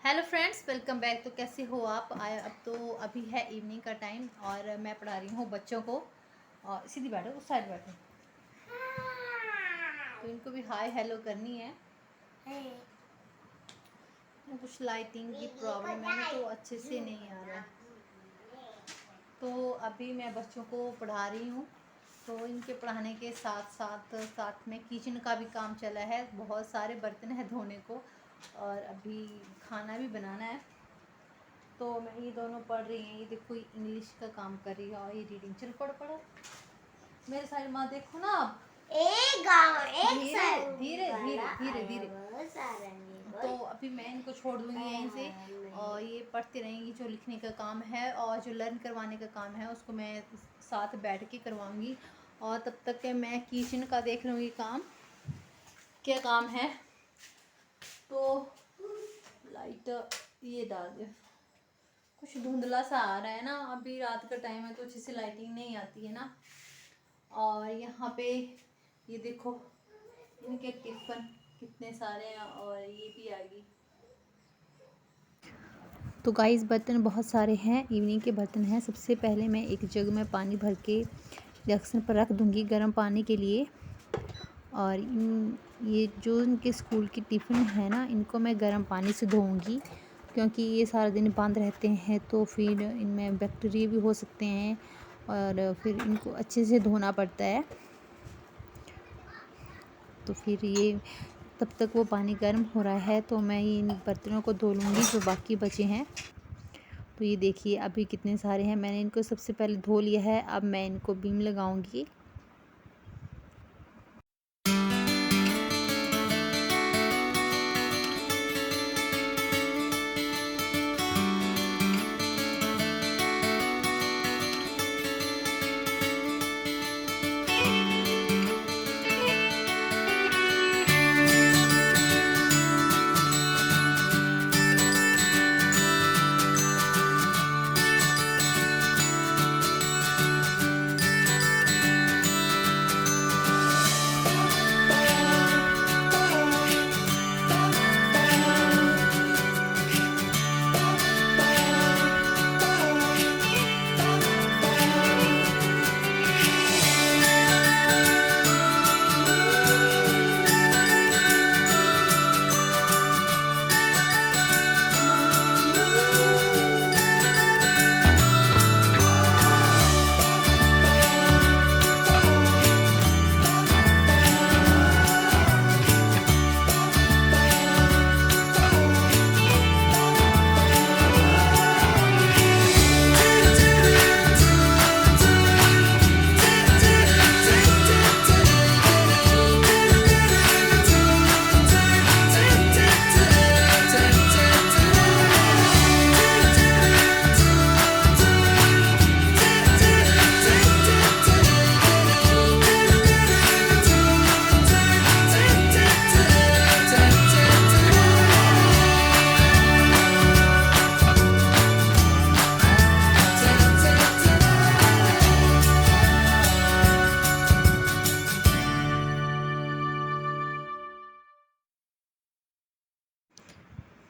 Hello friends, welcome back. तो कैसे हो आप? अब तो अभी है इवनिंग का टाइम और मैं पढ़ा रही हूँ बच्चों को। और सीधी बैठो, उस साइड बैठो। तो इनको भी हाय हेलो करनी है। कुछ लाइटिंग की प्रॉब्लम है ना, तो अच्छे से नहीं आ रहा है। तो अभी मैं बच्चों को पढ़ा रही हूँ। तो इनके पढ़ाने के साथ साथ साथ में किचन का भी काम चला है। बहुत सारे बर्तन हैं धोने को और अभी खाना भी बनाना है। तो मैं ये दोनों पढ़ रही हैं। ये देखो, ये इंग्लिश का काम कर रही है और ये रीडिंग। चल पढ़ो पढ़ो, मेरे साइड माँ देखो ना आप। एक गाँव एक धीरे धीरे धीरे धीरे धीरे। तो तो अभी मैं इनको छोड़ दूंगी यहीं से और ये पढ़ते रहेंगी। जो लिखने का काम है और जो लर्न करवाने का काम है उसको मैं साथ बैठ के करवाऊंगी। और तब तक के मैं किचन का देख लूँगी काम, क्या काम है। तो लाइट ये डाल दे। कुछ धुंधला सा आ रहा है ना, अभी रात का टाइम है तो अच्छे से लाइटिंग नहीं आती है ना। और यहाँ पे ये देखो, इनके टिफिन कितने सारे हैं और ये भी आ गई। तो गाइस, बर्तन बहुत सारे हैं, इवनिंग के बर्तन हैं। सबसे पहले मैं एक जग में पानी भर के इंडक्शन पर रख दूंगी गर्म पानी के लिए। और ये जो इनके स्कूल की टिफ़िन है ना, इनको मैं गर्म पानी से धोऊंगी, क्योंकि ये सारा दिन बंद रहते हैं तो फिर इनमें बैक्टीरिया भी हो सकते हैं और फिर इनको अच्छे से धोना पड़ता है। तो फिर ये तब तक वो पानी गर्म हो रहा है तो मैं इन बर्तनों को धो लूँगी जो बाकी बचे हैं। तो ये देखिए अभी कितने सारे हैं। मैंने इनको सबसे पहले धो लिया है, अब मैं इनको बीम लगाऊंगी।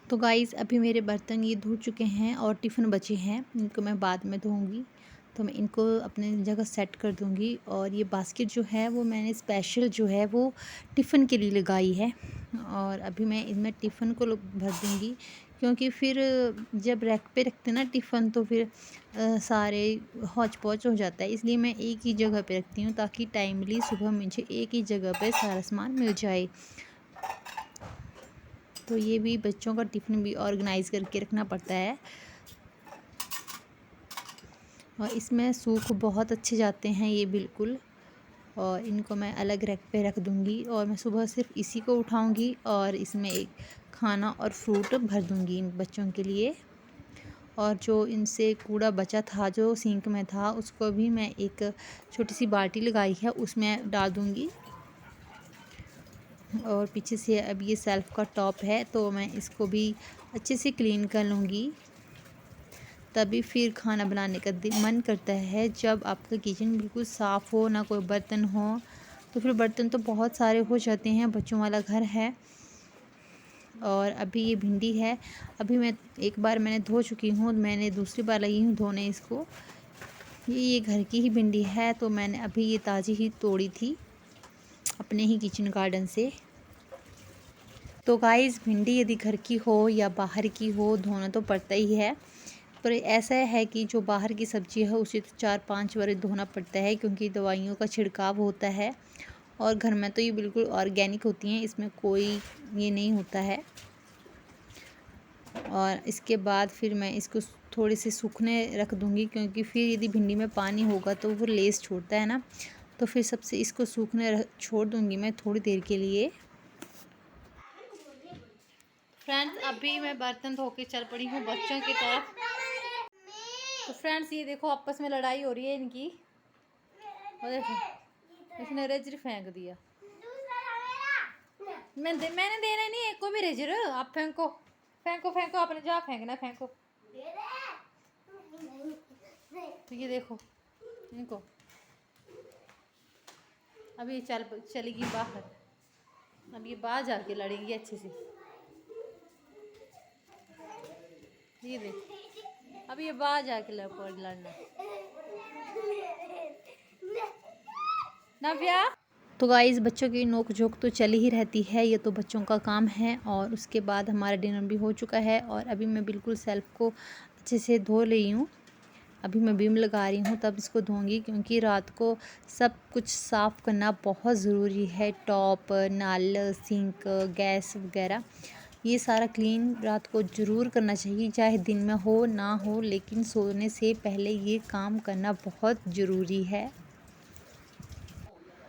तो गाइज़, अभी मेरे बर्तन ये धो चुके हैं और टिफ़िन बचे हैं, इनको मैं बाद में धोऊंगी। तो मैं इनको अपने जगह सेट कर दूंगी। और ये बास्केट जो है वो मैंने स्पेशल जो है वो टिफ़िन के लिए लगाई है। और अभी मैं इनमें टिफ़िन को भर दूंगी, क्योंकि फिर जब रैक पे रखते ना टिफ़िन तो फिर सारे हौच पौच हो जाता है। इसलिए मैं एक ही जगह पे रखती हूँ ताकि टाइमली सुबह मुझे एक ही जगह पे सारा सामान मिल जाए। तो ये भी बच्चों का टिफ़िन भी ऑर्गेनाइज़ करके रखना पड़ता है। और इसमें सूख बहुत अच्छे जाते हैं ये बिल्कुल। और इनको मैं अलग रैक पे रख दूँगी और मैं सुबह सिर्फ इसी को उठाऊँगी और इसमें एक खाना और फ्रूट भर दूँगी इन बच्चों के लिए। और जो इनसे कूड़ा बचा था जो सिंक में था उसको भी मैं एक छोटी सी बाल्टी लगाई है उसमें डाल दूँगी। और पीछे से अब ये सेल्फ़ का टॉप है तो मैं इसको भी अच्छे से क्लीन कर लूँगी। तभी फिर खाना बनाने का मन करता है, जब आपका किचन बिल्कुल साफ़ हो, ना कोई बर्तन हो। तो फिर बर्तन तो बहुत सारे हो जाते हैं, बच्चों वाला घर है। और अभी ये भिंडी है, अभी मैं एक बार मैंने धो चुकी हूँ, मैंने दूसरी बार लगी हूँ धोने इसको। ये घर की ही भिंडी है, तो मैंने अभी ये ताज़ी ही तोड़ी थी अपने ही किचन गार्डन से। तो गाइस, भिंडी यदि घर की हो या बाहर की हो, धोना तो पड़ता ही है। पर ऐसा है कि जो बाहर की सब्ज़ी है उसे तो 4-5 बार धोना पड़ता है, क्योंकि दवाइयों का छिड़काव होता है। और घर में तो ये बिल्कुल ऑर्गेनिक होती हैं, इसमें कोई ये नहीं होता है। और इसके बाद फिर मैं इसको थोड़े से सूखने रख दूँगी, क्योंकि फिर यदि भिंडी में पानी होगा तो वो लेस छोड़ता है ना, तो फिर सबसे इसको सूखने छोड़ दूँगी मैं थोड़ी देर के लिए। फ्रेंड्स, अभी मैं बर्तन धो के चल पड़ी हूँ बच्चों की तरफ। तो फ्रेंड्स, ये देखो आपस में लड़ाई हो रही है इनकी। और देखो, इसने रेजर फेंक दिया। मैंने देना नहीं है कोई भी रेजर, आप फेंको फेंको फेंको, आपने जहाँ फेंकना फेंको। तो ये देखो इनको, अब ये चलेगी बाहर। अब ये बाहर जाके लड़ेंगी अच्छे से। ये देख, अब ये बाहर जाके लड़ना। नव्या। तो गाइस, बच्चों की नोक झोंक तो चली ही रहती है, ये तो बच्चों का काम है। और उसके बाद हमारा डिनर भी हो चुका है, और अभी मैं बिल्कुल सेल्फ को अच्छे से धो रही हूँ। अभी मैं बीम लगा रही हूँ, तब इसको धोऊंगी, क्योंकि रात को सब कुछ साफ़ करना बहुत ज़रूरी है। टॉप, नल, सिंक, गैस वगैरह, ये सारा क्लीन रात को ज़रूर करना चाहिए, चाहे दिन में हो ना हो, लेकिन सोने से पहले ये काम करना बहुत ज़रूरी है।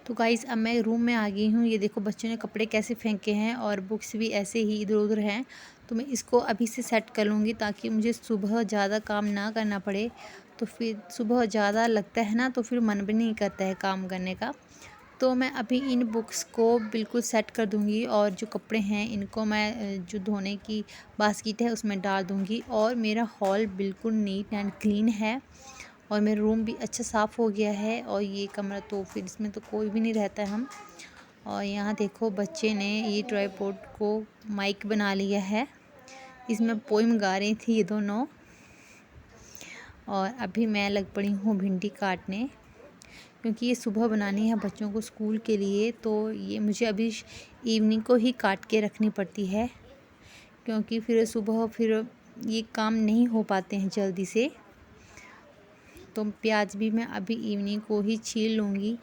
तो गाइस, अब मैं रूम में आ गई हूँ। ये देखो बच्चों ने कपड़े कैसे फेंके हैं, और बुक्स भी ऐसे ही इधर उधर हैं। तो मैं इसको अभी से सेट कर लूँगी, ताकि मुझे सुबह ज़्यादा काम ना करना पड़े। तो फिर सुबह ज़्यादा लगता है ना, तो फिर मन भी नहीं करता है काम करने का। तो मैं अभी इन बुक्स को बिल्कुल सेट कर दूँगी, और जो कपड़े हैं इनको मैं जो धोने की बास्केट है उसमें डाल दूँगी। और मेरा हॉल बिल्कुल नीट एंड क्लीन है, और मेरा रूम भी अच्छा साफ़ हो गया है। और ये कमरा तो फिर इसमें तो कोई भी नहीं रहता है हम। और यहाँ देखो बच्चे ने ये ट्राइपॉड को माइक बना लिया है, इसमें पोइम गा रही थी ये दोनों। और अभी मैं लग पड़ी हूँ भिंडी काटने, क्योंकि ये सुबह बनानी है बच्चों को स्कूल के लिए। तो ये मुझे अभी इवनिंग को ही काट के रखनी पड़ती है, क्योंकि फिर सुबह फिर ये काम नहीं हो पाते हैं जल्दी से। तो प्याज भी मैं अभी इवनिंग को ही छील लूँगी,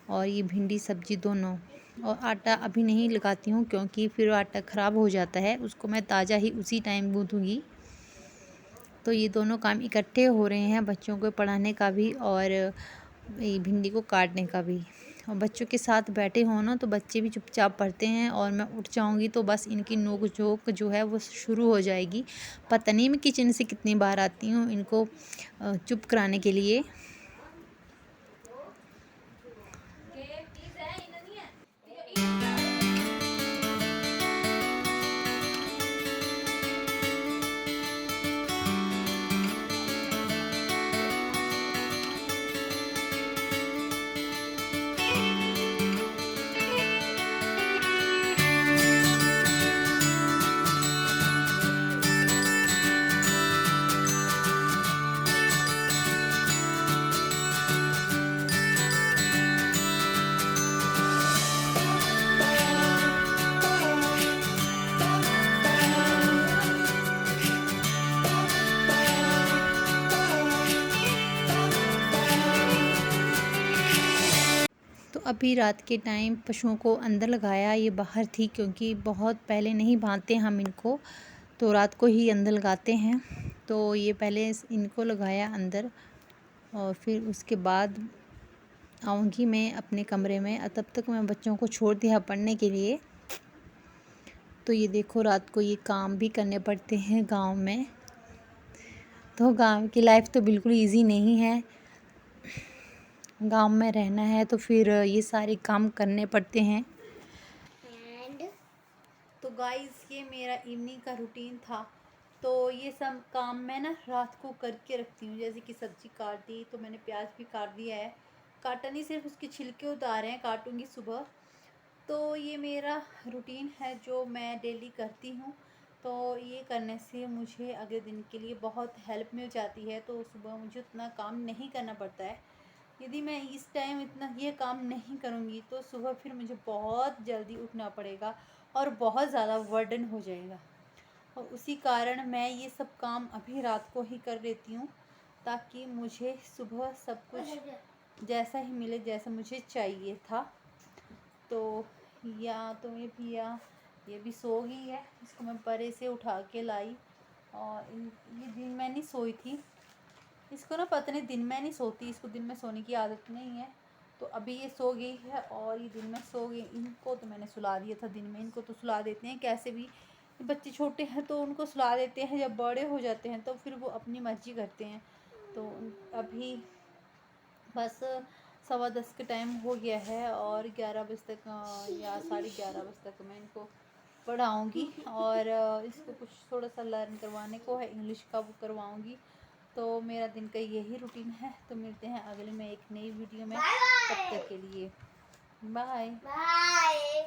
और ये भिंडी सब्जी दोनों। और आटा अभी नहीं लगाती हूँ, क्योंकि फिर आटा ख़राब हो जाता है, उसको मैं ताज़ा ही उसी टाइम गूँथूँगी। तो ये दोनों काम इकट्ठे हो रहे हैं, बच्चों को पढ़ाने का भी और ये भिंडी को काटने का भी। और बच्चों के साथ बैठे हों ना, तो बच्चे भी चुपचाप पढ़ते हैं, और मैं उठ जाऊंगी तो बस इनकी नोक झोंक जो है वो शुरू हो जाएगी। पता नहीं मैं किचन से कितनी बार आती हूँ इनको चुप कराने के लिए। तो अभी रात के टाइम पशुओं को अंदर लगाया, ये बाहर थी क्योंकि बहुत पहले नहीं बांधते हम इनको, तो रात को ही अंदर लगाते हैं। तो ये पहले इनको लगाया अंदर, और फिर उसके बाद आऊँगी मैं अपने कमरे में। तब तक मैं बच्चों को छोड़ दिया पढ़ने के लिए। तो ये देखो रात को ये काम भी करने पड़ते हैं गांव में। तो गांव की लाइफ तो बिल्कुल इजी नहीं है, गांव में रहना है तो फिर ये सारे काम करने पड़ते हैं। तो गाइस, ये मेरा इवनिंग का रूटीन था। तो ये सब काम मैं ना रात को करके रखती हूँ। जैसे कि सब्ज़ी काट दी, तो मैंने प्याज भी काट दिया है, काटा नहीं, सिर्फ उसके छिलके उतारे हैं, काटूँगी सुबह। तो ये मेरा रूटीन है जो मैं डेली करती हूँ। तो ये करने से मुझे अगले दिन के लिए बहुत हेल्प मिल जाती है, तो सुबह मुझे उतना काम नहीं करना पड़ता है। यदि मैं इस टाइम इतना ये काम नहीं करूँगी तो सुबह फिर मुझे बहुत जल्दी उठना पड़ेगा और बहुत ज़्यादा बर्डन हो जाएगा, और उसी कारण मैं ये सब काम अभी रात को ही कर लेती हूँ, ताकि मुझे सुबह सब कुछ जैसा ही मिले जैसा मुझे चाहिए था। तो या तो ये भी सो गई है, इसको मैं परे से उठा के लाई, और ये दिन में नहीं सोई थी, इसको ना पता नहीं दिन में नहीं सोती, इसको दिन में सोने की आदत नहीं है। तो अभी ये सो गई है और ये दिन में सो गई। इनको तो मैंने सुला दिया था दिन में, इनको तो सुला देते हैं कैसे भी, बच्चे छोटे हैं तो उनको सुला देते हैं, जब बड़े हो जाते हैं तो फिर वो अपनी मर्जी करते हैं। तो अभी बस 10:15 के टाइम हो गया है, और 11 बजे तक या 11:30 बजे तक मैं इनको पढ़ाऊँगी, और इसको कुछ थोड़ा सा लर्न करवाने को है, इंग्लिश का वो करवाऊँगी। तो मेरा दिन का यही रूटीन है। तो मिलते हैं अगले में एक नई वीडियो में, तब तक के लिए बाय बाय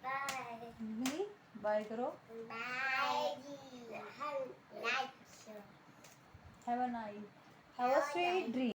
बाय बाय करो। Bye have a sweet dream.